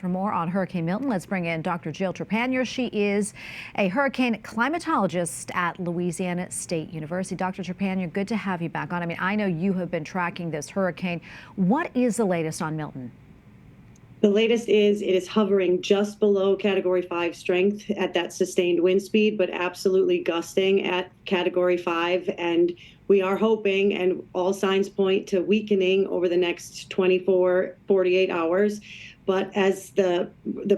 For more on Hurricane Milton, let's bring in Dr. Jill Trepanier. She is a hurricane climatologist at Louisiana State University. Dr. Trepanier, good to have you back on. I mean, I know you have been tracking this hurricane. What is the latest on Milton? The latest is it is hovering just below Category 5 strength at that sustained wind speed, but absolutely gusting at Category 5. And we are hoping, and all signs point to weakening over the next 24, 48 hours. But as the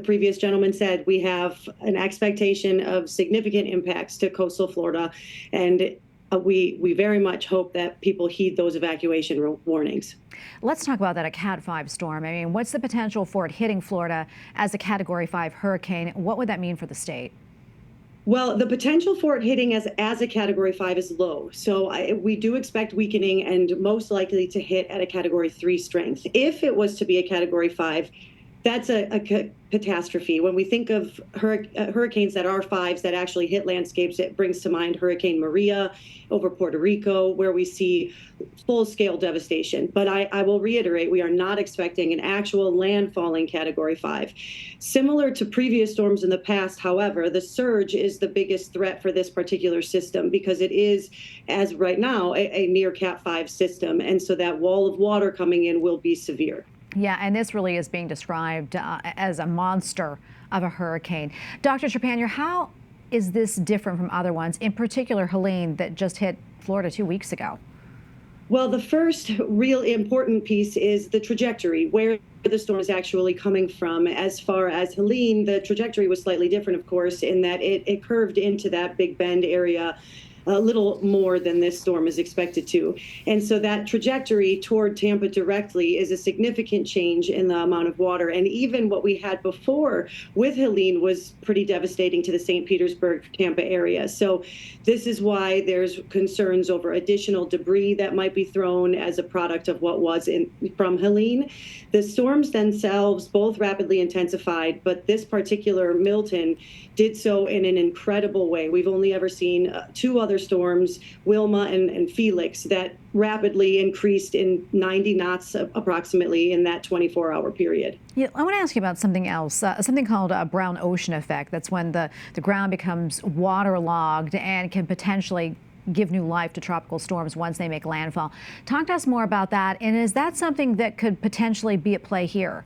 previous gentleman said, we have an expectation of significant impacts to coastal Florida, and we very much hope that people heed those evacuation warnings. Let's talk about that, a Cat 5 storm. I mean, what's the potential for it hitting Florida as a Category 5 hurricane? What would that mean for the state? Well, the potential for it hitting as a Category 5 is low. So we do expect weakening and most likely to hit at a Category 3 strength. If it was to be a Category 5, that's a catastrophe. When we think of hurricanes that are 5s that actually hit landscapes, it brings to mind Hurricane Maria over Puerto Rico, where we see full-scale devastation. But I will reiterate, we are not expecting an actual landfalling Category 5. Similar to previous storms in the past, however, the surge is the biggest threat for this particular system because it is, as right now, a near Cat 5 system. And so that wall of water coming in will be severe. Yeah, and this really is being described as a monster of a hurricane. Dr. Trepanier, how is this different from other ones, in particular Helene that just hit Florida 2 weeks ago? Well, the first real important piece is the trajectory, where the storm is actually coming from. As far as Helene, the trajectory was slightly different, of course, in that it curved into that Big Bend area a little more than this storm is expected to. And so that trajectory toward Tampa directly is a significant change in the amount of water. And even what we had before with Helene was pretty devastating to the St. Petersburg, Tampa area. So this is why there's concerns over additional debris that might be thrown as a product of what was from Helene. The storms themselves both rapidly intensified, but this particular Milton did so in an incredible way. We've only ever seen two other storms, Wilma and Felix, that rapidly increased in 90 knots approximately in that 24-hour period. Yeah, I want to ask you about something else, something called a brown ocean effect. That's when the ground becomes waterlogged and can potentially give new life to tropical storms once they make landfall. Talk to us more about that, and is that something that could potentially be at play here?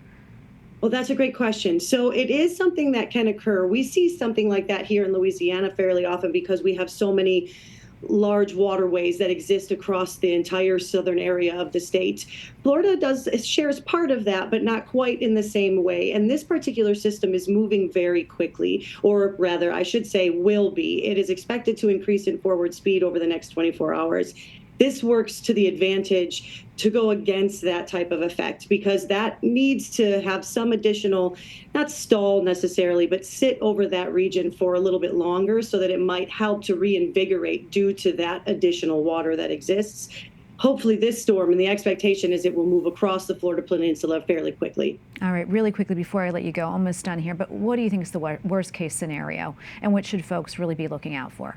Well, that's a great question. So it is something that can occur. We see something like that here in Louisiana fairly often because we have so many large waterways that exist across the entire southern area of the state. Florida shares part of that, but not quite in the same way. And this particular system is moving very quickly, or rather, I should say, will be. It is expected to increase in forward speed over the next 24 hours. This works to the advantage to go against that type of effect because that needs to have some additional, not stall necessarily, but sit over that region for a little bit longer so that it might help to reinvigorate due to that additional water that exists. Hopefully this storm, and the expectation is it will move across the Florida Peninsula fairly quickly. All right, really quickly before I let you go, almost done here, but what do you think is the worst case scenario and what should folks really be looking out for?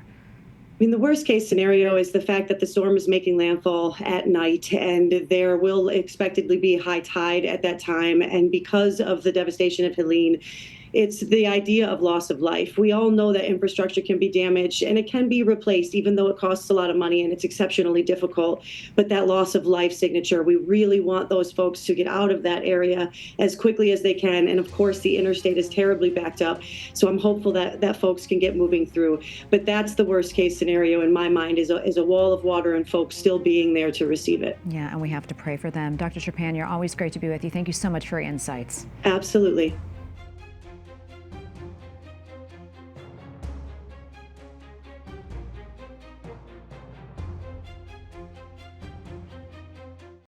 I mean, the worst case scenario is the fact that the storm is making landfall at night and there will expectedly be high tide at that time. And because of the devastation of Helene, it's the idea of loss of life. We all know that infrastructure can be damaged and it can be replaced, even though it costs a lot of money and it's exceptionally difficult. But that loss of life signature, we really want those folks to get out of that area as quickly as they can. And of course, the interstate is terribly backed up. So I'm hopeful that folks can get moving through. But that's the worst case scenario in my mind is a wall of water and folks still being there to receive it. Yeah, and we have to pray for them. Dr. Trepanier, always great to be with you. Thank you so much for your insights. Absolutely.